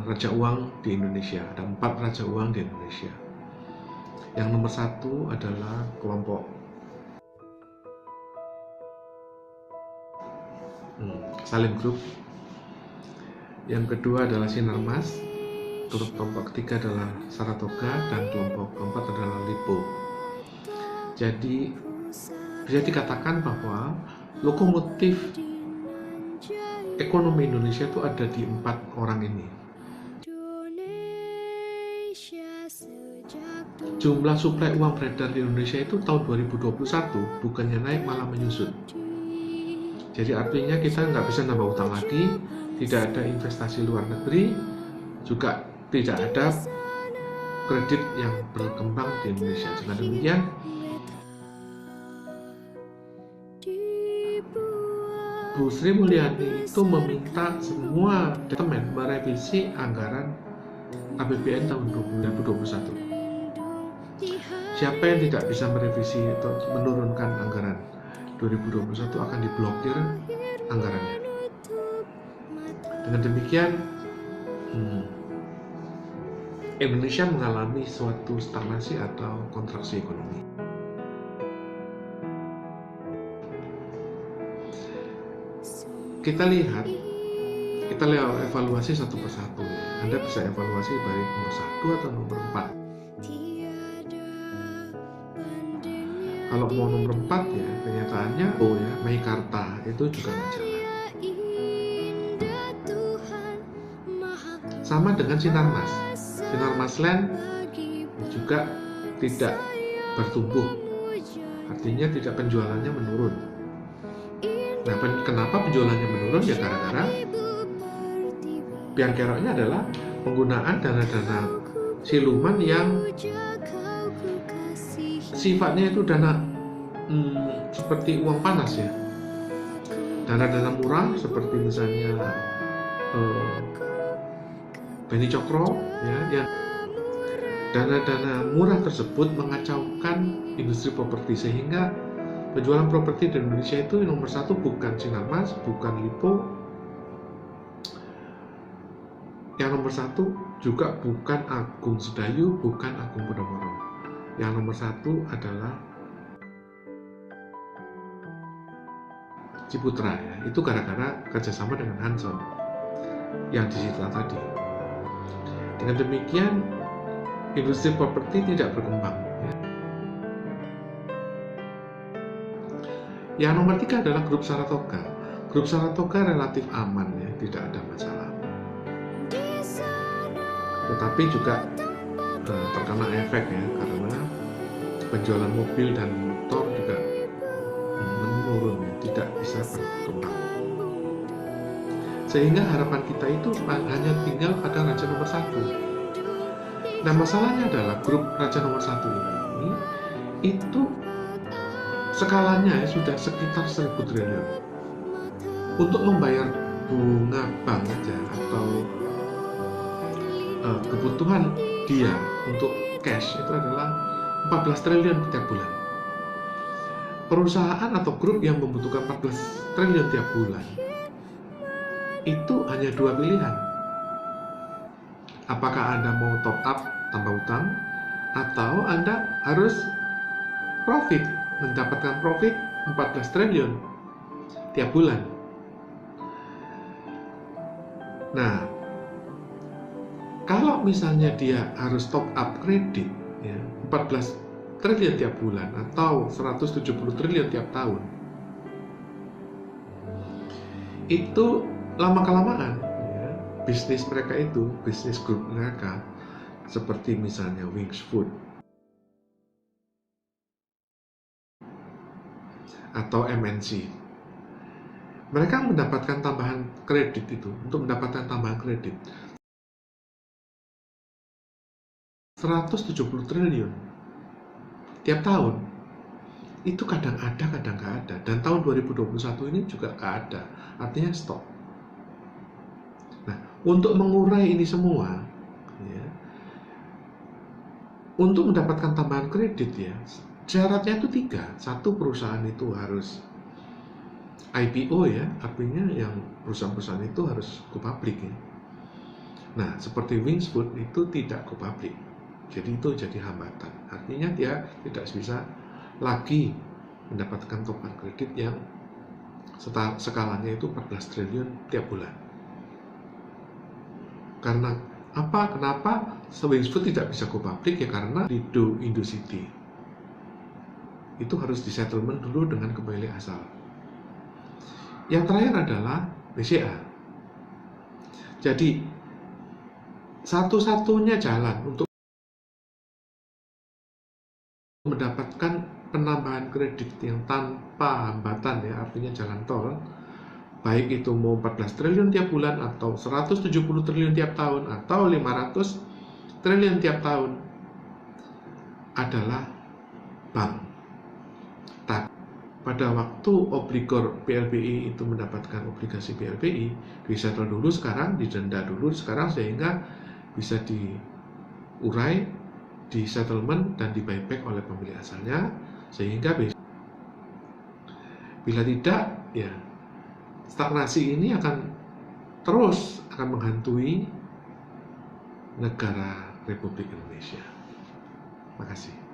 raja uang di Indonesia. Ada 4 raja uang di Indonesia. Yang nomor 1 adalah kelompok Salim Group. Yang kedua adalah Sinarmas. Kelompok ketiga adalah Saratoga, dan kelompok keempat adalah Lipo. Jadi bisa dikatakan bahwa lokomotif ekonomi Indonesia itu ada di 4 orang ini. Jumlah suplai uang beredar di Indonesia itu tahun 2021 bukannya naik malah menyusut. Jadi artinya kita nggak bisa nambah utang lagi, tidak ada investasi luar negeri, juga tidak ada kredit yang berkembang di Indonesia. Dengan demikian, Bu Sri Mulyani itu meminta semua departemen merevisi anggaran APBN tahun 2021. Siapa yang tidak bisa merevisi atau menurunkan anggaran 2021 akan diblokir anggarannya. Dengan demikian, Indonesia mengalami suatu stagnasi atau kontraksi ekonomi. Kita lihat evaluasi satu persatu. Anda bisa evaluasi baik nomor 1 atau nomor 4. Kalau mau nomor 4 ya, kenyataannya Meikarta itu juga nggak jalan. Sama dengan Sinarmas. Sinarmas Land juga tidak bertumbuh. Artinya penjualannya menurun. Nah, kenapa penjualannya menurun? Ya gara-gara biang keroknya adalah penggunaan dana-dana siluman yang sifatnya itu dana seperti uang panas ya. Dana-dana murah seperti misalnya Beni Cokro ya, yang dana-dana murah tersebut mengacaukan industri properti, sehingga penjualan properti di Indonesia itu nomor 1 bukan Sinarmas, bukan Lipo. Yang nomor 1 juga bukan Agung Sedayu, bukan Agung Podomoro. Yang nomor 1 adalah Ciputra ya. Itu gara-gara kerjasama dengan Hanson yang disita tadi. Dengan demikian, industri properti tidak berkembang. Yang nomor 3 adalah grup Saratoga. Grup Saratoga relatif aman ya, tidak ada masalah. Tetapi juga terkena efek ya, karena penjualan mobil dan motor juga menurun, tidak bisa berkembang. Sehingga harapan kita itu hanya tinggal pada raja nomor 1. Nah, masalahnya adalah grup raja nomor 1 ini itu skalanya sudah sekitar 1.000 triliun. Untuk membayar bunga bank aja atau kebutuhan dia untuk cash itu adalah 14 triliun tiap bulan. Perusahaan atau grup yang membutuhkan 14 triliun tiap bulan itu hanya 2 pilihan. Apakah Anda mau top up tambah utang, atau Anda harus profit, mendapatkan profit 14 triliun tiap bulan. Nah, kalau misalnya dia harus top up kredit ya, 14 triliun tiap bulan atau 170 triliun tiap tahun, itu lama-kelamaan ya, bisnis mereka itu, bisnis grup mereka seperti misalnya Wings Food atau MNC, mereka mendapatkan tambahan kredit itu, untuk mendapatkan tambahan kredit 170 triliun tiap tahun. Itu kadang ada, kadang nggak ada. Dan tahun 2021 ini juga nggak ada, artinya stop. Nah, untuk mengurai ini semua ya, untuk mendapatkan tambahan kredit ya, syaratnya itu 3. 1, perusahaan itu harus IPO ya, artinya yang perusahaan-perusahaan itu harus go public ya. Nah, seperti Wings Food itu tidak go public, jadi itu jadi hambatan. Artinya dia tidak bisa lagi mendapatkan topan kredit yang skalanya itu 14 triliun tiap bulan. Karena apa? Kenapa Wings Food tidak bisa go public? Ya karena Lido Indocity itu harus disettlement dulu dengan pemilik asal. Yang terakhir adalah BCA. Jadi satu-satunya jalan untuk mendapatkan penambahan kredit yang tanpa hambatan, ya artinya jalan tol, baik itu mau 14 triliun tiap bulan atau 170 triliun tiap tahun atau 500 triliun tiap tahun, adalah bank. Pada waktu obligor PLBI itu mendapatkan obligasi PLBI, disettle dulu sekarang, didenda dulu sekarang, sehingga bisa diurai, di settlement dan di buyback oleh pemilik asalnya, sehingga bila tidak, ya stagnasi ini akan menghantui negara Republik Indonesia. Terima kasih.